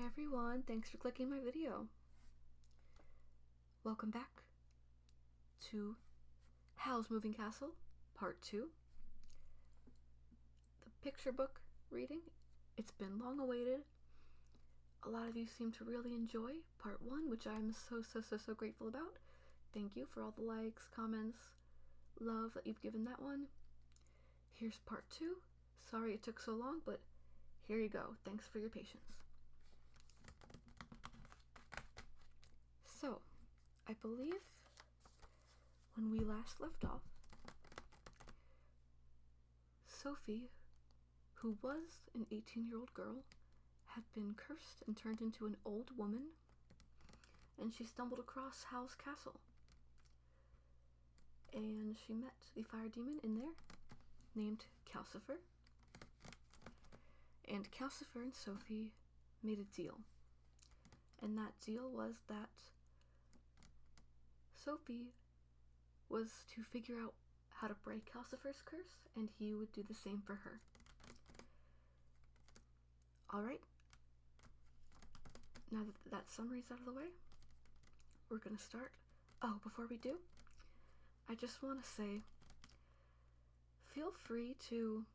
everyone, thanks for clicking my video. Welcome back to Howl's Moving Castle, Part 2. The picture book reading. It's been long awaited. A lot of you seem to really enjoy Part 1, which I'm so grateful about. Thank you for all the likes, comments, love that you've given that one. Here's Part 2. Sorry it took so long, but here you go. Thanks for your patience. So, I believe when we last left off, Sophie, who was an 18-year-old girl, had been cursed and turned into an old woman, and she stumbled across Howl's castle. And she met the fire demon in there, named Calcifer. And Calcifer and Sophie made a deal. And that deal was that Sophie was to figure out how to break Calcifer's curse, and he would do the same for her. Alright, now that that summary's out of the way, we're gonna start. Oh, before we do, I just want to say, feel free to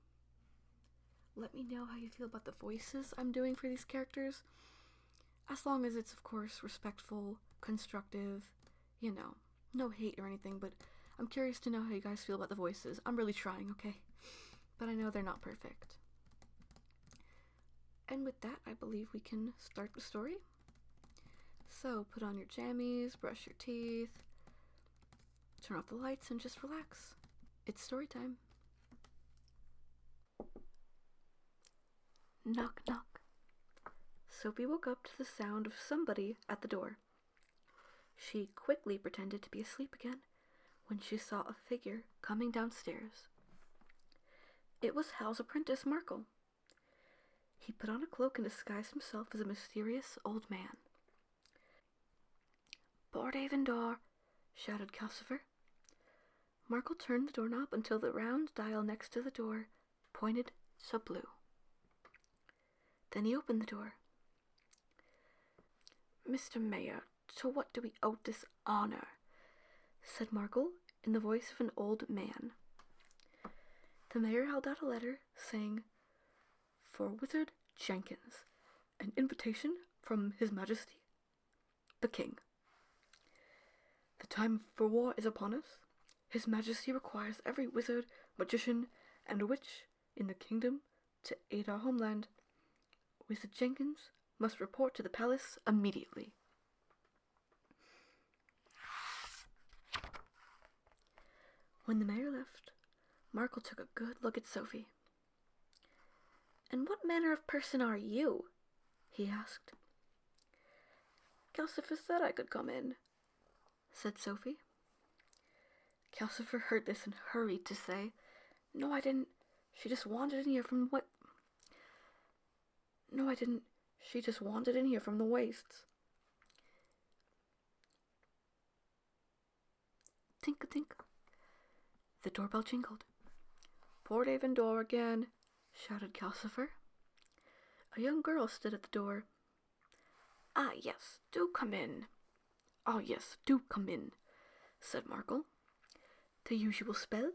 let me know how you feel about the voices I'm doing for these characters, as long as it's, of course, respectful, constructive, you know, no hate or anything, but I'm curious to know how you guys feel about the voices. I'm really trying, okay? But I know they're not perfect. And with that, I believe we can start the story. So, put on your jammies, brush your teeth, turn off the lights, and just relax. It's story time. Knock, knock. Sophie woke up to the sound of somebody at the door. She quickly pretended to be asleep again when she saw a figure coming downstairs. It was Howl's apprentice, Markle. He put on a cloak and disguised himself as a mysterious old man. "Port Avendor," shouted Calcifer. Markle turned the doorknob until the round dial next to the door pointed to blue. Then he opened the door. "Mr. Mayor, to what do we owe this honor?" said Markle in the voice of an old man. The mayor held out a letter saying, "For Wizard Jenkins, an invitation from His Majesty, the King. The time for war is upon us. His Majesty requires every wizard, magician, and witch in the kingdom to aid our homeland. Wizard Jenkins must report to the palace immediately." When the mayor left, Markle took a good look at Sophie. "And what manner of person are you?" he asked. "Calcifer said I could come in," said Sophie. Calcifer heard this and hurried to say, "No, I didn't. She just wandered in here from what... No, I didn't. She just wandered in here from the wastes." Tink-a-tink. The doorbell jingled. "Port Avendor again," shouted Calcifer. A young girl stood at the door. "Ah, yes, do come in." "Oh, yes, do come in," said Markle. "The usual spell?"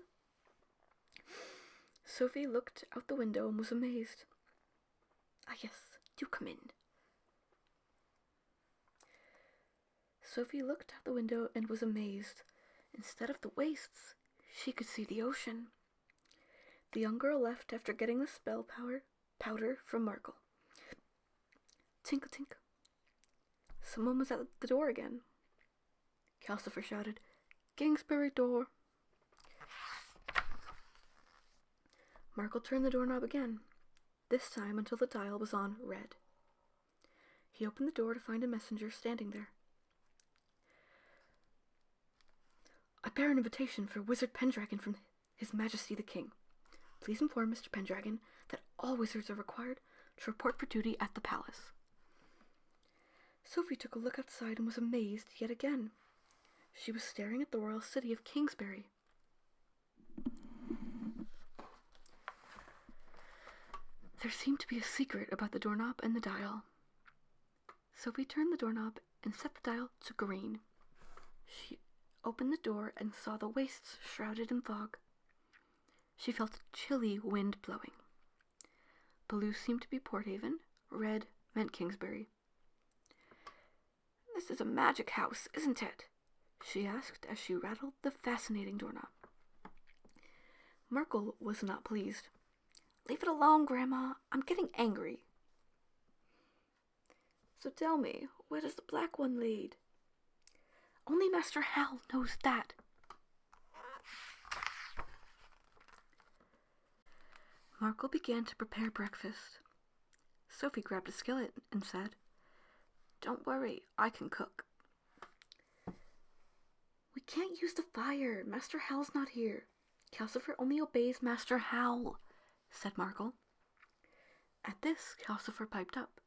Sophie looked out the window and was amazed. "Ah, yes, do come in." Sophie looked out the window and was amazed. Instead of the wastes, she could see the ocean. The young girl left after getting the spell powder from Markle. Tink-a-tink. Someone was at the door again. Calcifer shouted, "Kingsbury door." Markle turned the doorknob again, this time until the dial was on red. He opened the door to find a messenger standing there. "I bear an invitation for Wizard Pendragon from His Majesty the King. Please inform Mr. Pendragon that all wizards are required to report for duty at the palace." Sophie took a look outside and was amazed yet again. She was staring at the royal city of Kingsbury. There seemed to be a secret about the doorknob and the dial. Sophie turned the doorknob and set the dial to green. She opened the door and saw the wastes shrouded in fog. She felt a chilly wind blowing. Blue seemed to be Porthaven, red meant Kingsbury. "This is a magic house, isn't it?" she asked as she rattled the fascinating doorknob. Markle was not pleased. "Leave it alone, Grandma. I'm getting angry." "So tell me, where does the black one lead?" "Only Master Howl knows that." Markle began to prepare breakfast. Sophie grabbed a skillet and said, "Don't worry, I can cook." "We can't use the fire. Master Howl's not here. Calcifer only obeys Master Howl," said Markle. At this, Calcifer piped up.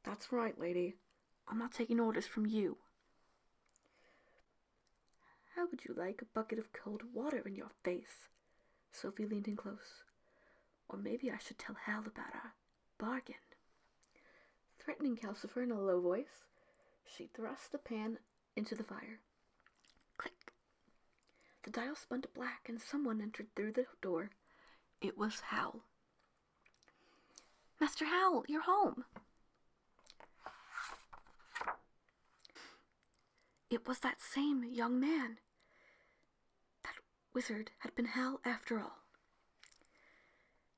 "That's right, lady. I'm not taking orders from you." "How would you like a bucket of cold water in your face?" Sophie leaned in close. "Or maybe I should tell Hal about our bargain." Threatening Calcifer in a low voice, she thrust the pan into the fire. Click! The dial spun to black and someone entered through the door. It was Howl. "Master Howl, you're home." It was that same young man. That wizard had been Hal after all.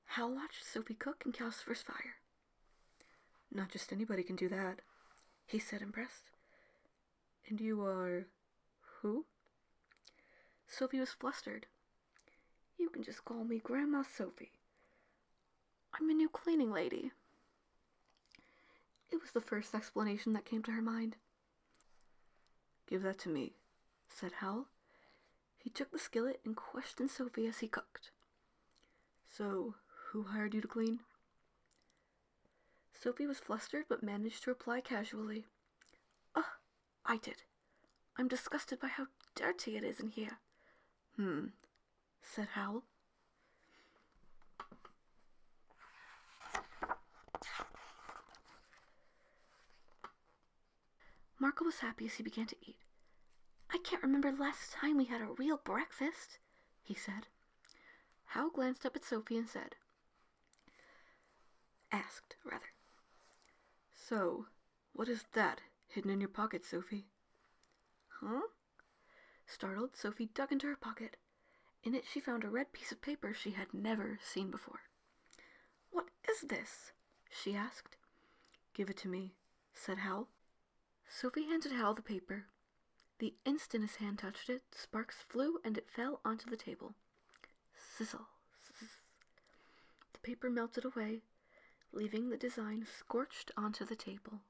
Hal watched Sophie cook in Calcifer's fire. "Not just anybody can do that," he said, impressed. "And you are... who?" Sophie was flustered. "You can just call me Grandma Sophie. I'm a new cleaning lady." It was the first explanation that came to her mind. "Give that to me," said Howl. He took the skillet and questioned Sophie as he cooked. "So, who hired you to clean?" Sophie was flustered but managed to reply casually. "Oh, I did. I'm disgusted by how dirty it is in here." Said Howl. Markle was happy as he began to eat. "I can't remember the last time we had a real breakfast," he said. Howl glanced up at Sophie and asked, "So, what is that hidden in your pocket, Sophie?" "Huh?" Startled, Sophie dug into her pocket. In it she found a red piece of paper she had never seen before. "What is this?" she asked. "Give it to me," said Howl. Sophie handed Howl the paper. The instant his hand touched it, sparks flew and it fell onto the table. Sizzle, zzz. The paper melted away, leaving the design scorched onto the table.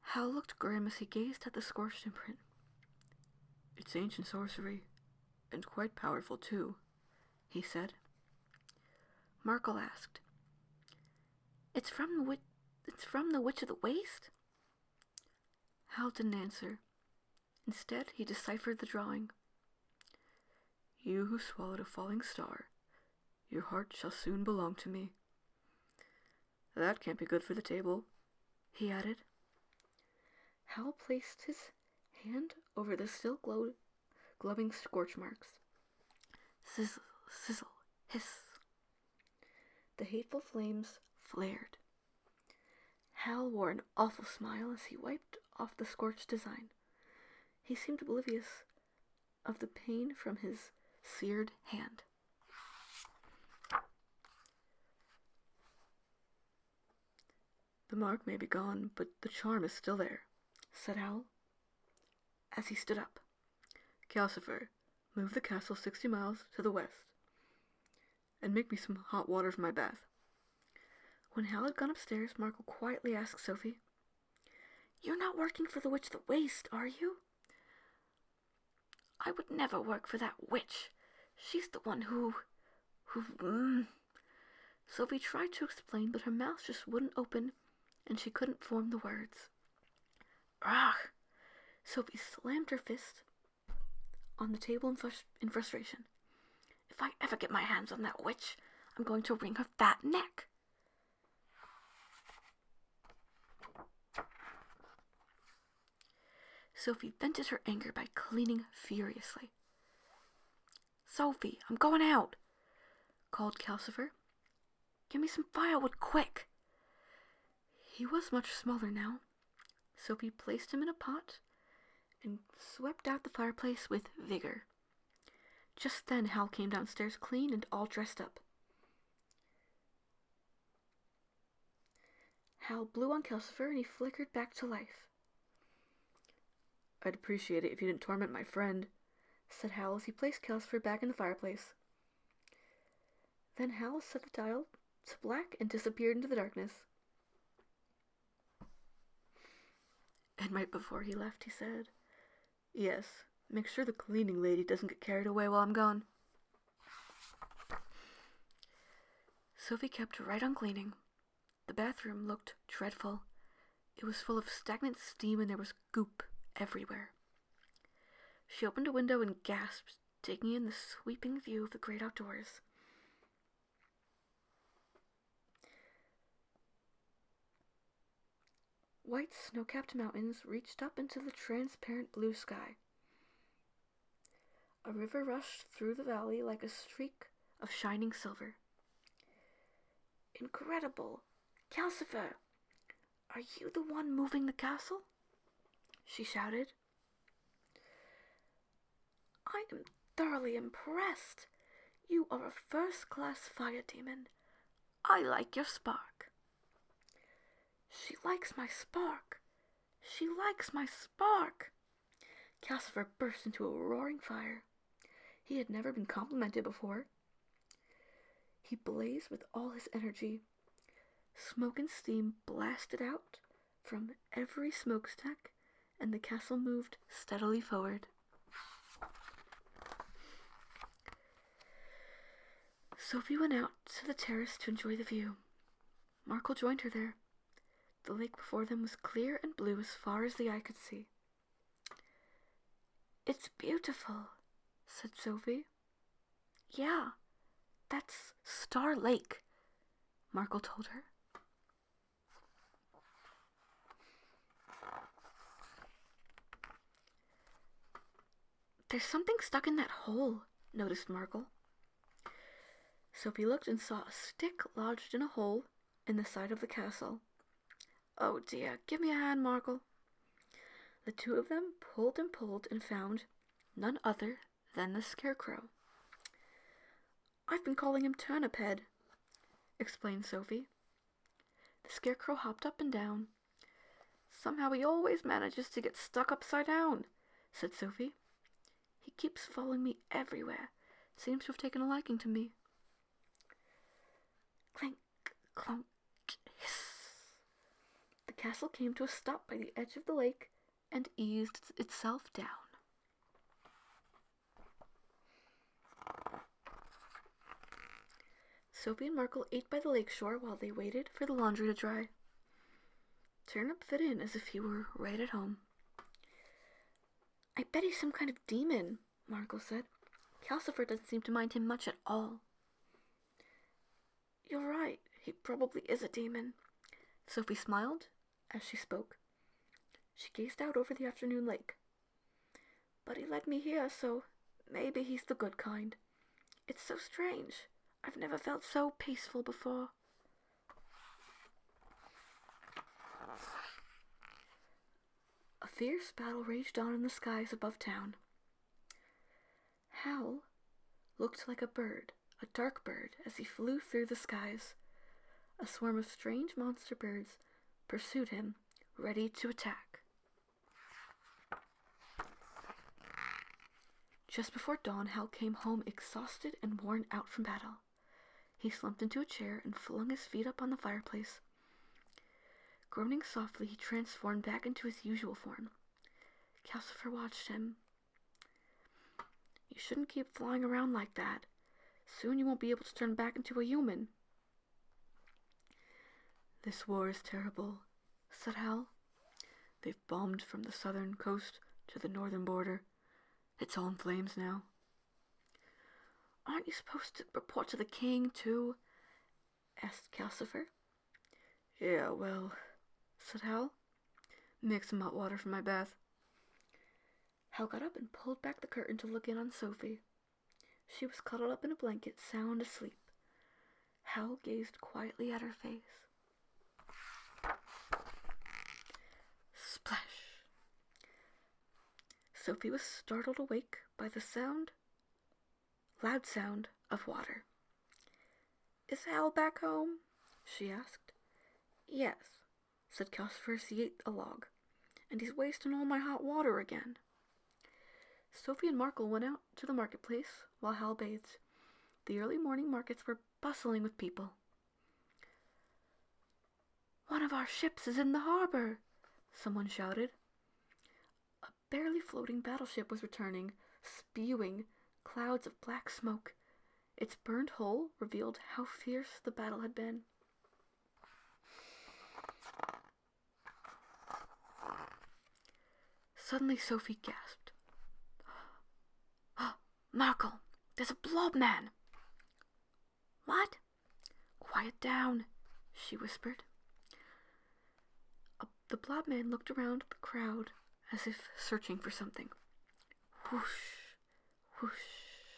Howl looked grim as he gazed at the scorched imprint. "It's ancient sorcery, and quite powerful too," he said. Markle asked, It's from the Witch of the Waste?" Howl didn't answer. Instead, he deciphered the drawing. "You who swallowed a falling star, your heart shall soon belong to me." "That can't be good for the table," he added. Howl placed his hand over the still glowing scorch marks. Sizzle, sizzle, hiss. The hateful flames flared. Hal wore an awful smile as he wiped off the scorched design. He seemed oblivious of the pain from his seared hand. "The mark may be gone, but the charm is still there," said Howl, as he stood up. "Calcifer, move the castle 60 miles to the west, and make me some hot water for my bath." When Hal had gone upstairs, Markle quietly asked Sophie, "You're not working for the Witch of the Waste, are you?" "I would never work for that witch. She's the one who... Sophie tried to explain, but her mouth just wouldn't open, and she couldn't form the words. "Ugh!" Sophie slammed her fist on the table in frustration. "If I ever get my hands on that witch, I'm going to wring her fat neck." Sophie vented her anger by cleaning furiously. "Sophie, I'm going out," called Calcifer. "Give me some firewood, quick." He was much smaller now. Sophie placed him in a pot and swept out the fireplace with vigor. Just then Hal came downstairs clean and all dressed up. Hal blew on Calcifer and he flickered back to life. "I'd appreciate it if you didn't torment my friend," said Hal as he placed Calcifer back in the fireplace. Then Hal set the dial to black and disappeared into the darkness. And right before he left, he said, "Yes, make sure the cleaning lady doesn't get carried away while I'm gone." Sophie kept right on cleaning. The bathroom looked dreadful. It was full of stagnant steam and there was goop everywhere. She opened a window and gasped, taking in the sweeping view of the great outdoors. White snow-capped mountains reached up into the transparent blue sky. A river rushed through the valley like a streak of shining silver. "Incredible! Calcifer, are you the one moving the castle?" she shouted. "I am thoroughly impressed. You are a first-class fire demon. I like your spark." "She likes my spark! She likes my spark!" Calcifer burst into a roaring fire. He had never been complimented before. He blazed with all his energy. Smoke and steam blasted out from every smokestack, and the castle moved steadily forward. Sophie went out to the terrace to enjoy the view. Markle joined her there. The lake before them was clear and blue as far as the eye could see. "It's beautiful," said Sophie. "Yeah, that's Star Lake," Markle told her. "There's something stuck in that hole," noticed Markle. Sophie looked and saw a stick lodged in a hole in the side of the castle. "Oh dear, give me a hand, Markle." The two of them pulled and found none other than the Scarecrow. "I've been calling him Turnip Head," explained Sophie. The Scarecrow hopped up and down. "Somehow he always manages to get stuck upside down," said Sophie. "He keeps following me everywhere. Seems to have taken a liking to me." Clink, clunk, hiss. The castle came to a stop by the edge of the lake and eased itself down. Sophie and Markle ate by the lake shore while they waited for the laundry to dry. Turnip fit in as if he were right at home. "I bet he's some kind of demon," Markle said. "Calcifer doesn't seem to mind him much at all." "You're right, he probably is a demon." Sophie smiled as she spoke. She gazed out over the afternoon lake. "But he led me here, so maybe he's the good kind. It's so strange. I've never felt so peaceful before." A fierce battle raged on in the skies above town. Howl looked like a bird, a dark bird, as he flew through the skies. A swarm of strange monster birds pursued him, ready to attack. Just before dawn, Howl came home exhausted and worn out from battle. He slumped into a chair and flung his feet up on the fireplace. Groaning softly, he transformed back into his usual form. Calcifer watched him. "You shouldn't keep flying around like that. Soon you won't be able to turn back into a human." "This war is terrible," said Howl. "They've bombed from the southern coast to the northern border. It's all in flames now." "Aren't you supposed to report to the king, too?" asked Calcifer. "Yeah, well," said Howl. "Make some hot water for my bath." Hal got up and pulled back the curtain to look in on Sophie. She was cuddled up in a blanket, sound asleep. Hal gazed quietly at her face. Splash! Sophie was startled awake by the loud sound of water. "Is Hal back home?" she asked. "Yes," said Calcifer as he ate a log, "and he's wasting all my hot water again." Sophie and Markle went out to the marketplace while Hal bathed. The early morning markets were bustling with people. "One of our ships is in the harbor," someone shouted. A barely floating battleship was returning, spewing clouds of black smoke. Its burned hull revealed how fierce the battle had been. Suddenly Sophie gasped. "Markle, there's a blob man!" "What?" "Quiet down," she whispered. The blob man looked around the crowd as if searching for something. Whoosh, whoosh.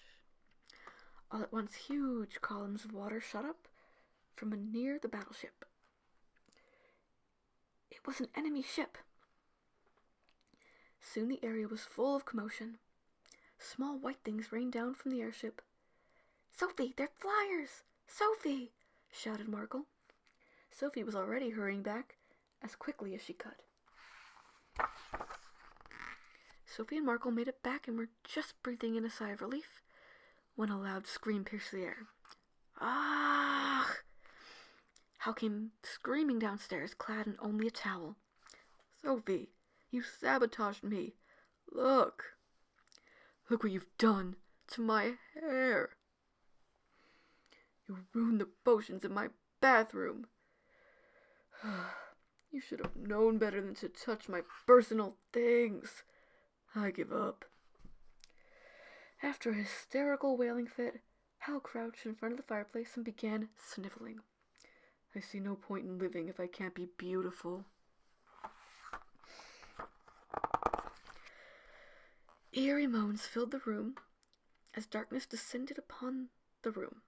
All at once, huge columns of water shot up from near the battleship. It was an enemy ship. Soon the area was full of commotion. Small white things rained down from the airship. "Sophie, they're flyers! Sophie!" shouted Markle. Sophie was already hurrying back as quickly as she could. Sophie and Markle made it back and were just breathing in a sigh of relief when a loud scream pierced the air. "Ah!" Hal came screaming downstairs, clad in only a towel. "Sophie, you sabotaged me. Look what you've done to my hair. You ruined the potions in my bathroom. You should have known better than to touch my personal things. I give up." After a hysterical wailing fit, Hal crouched in front of the fireplace and began sniveling. "I see no point in living if I can't be beautiful." Eerie moans filled the room as darkness descended upon the room.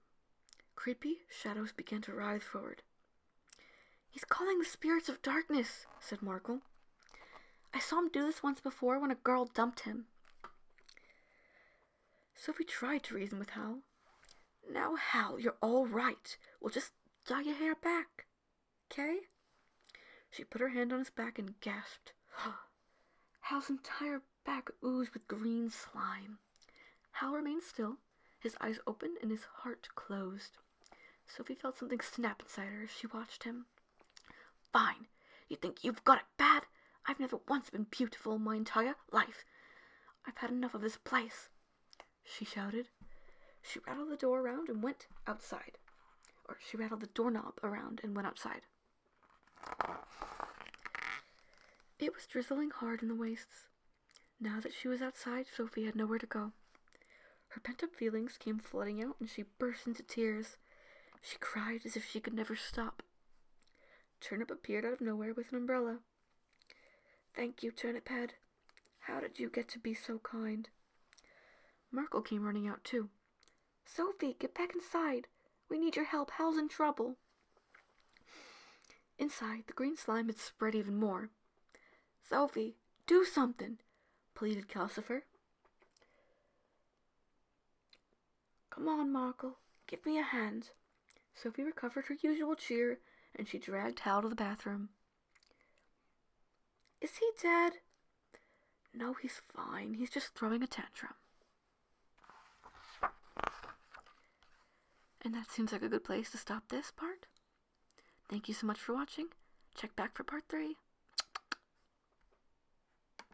Creepy shadows began to writhe forward. "He's calling the spirits of darkness," said Markle. "I saw him do this once before when a girl dumped him." Sophie tried to reason with Hal. "Now, Hal, you're all right. We'll just dye your hair back, 'kay?" She put her hand on his back and gasped. Hal's entire back oozed with green slime. Hal remained still, his eyes open and his heart closed. Sophie felt something snap inside her as she watched him. "Fine. You think you've got it bad? I've never once been beautiful in my entire life. I've had enough of this place," she shouted. She rattled the door around and went outside. She rattled the doorknob around and went outside. It was drizzling hard in the wastes. Now that she was outside, Sophie had nowhere to go. Her pent-up feelings came flooding out, and she burst into tears. She cried as if she could never stop. Turnip appeared out of nowhere with an umbrella. "Thank you, Turnip Head. How did you get to be so kind?" Markle came running out too. "Sophie, get back inside. We need your help. Hal's in trouble." Inside, the green slime had spread even more. "Sophie, do something," pleaded Calcifer. "Come on, Markle. Give me a hand." Sophie recovered her usual cheer, and she dragged Hal to the bathroom. "Is he dead?" "No, he's fine. He's just throwing a tantrum." And that seems like a good place to stop this part. Thank you so much for watching. Check back for part 3.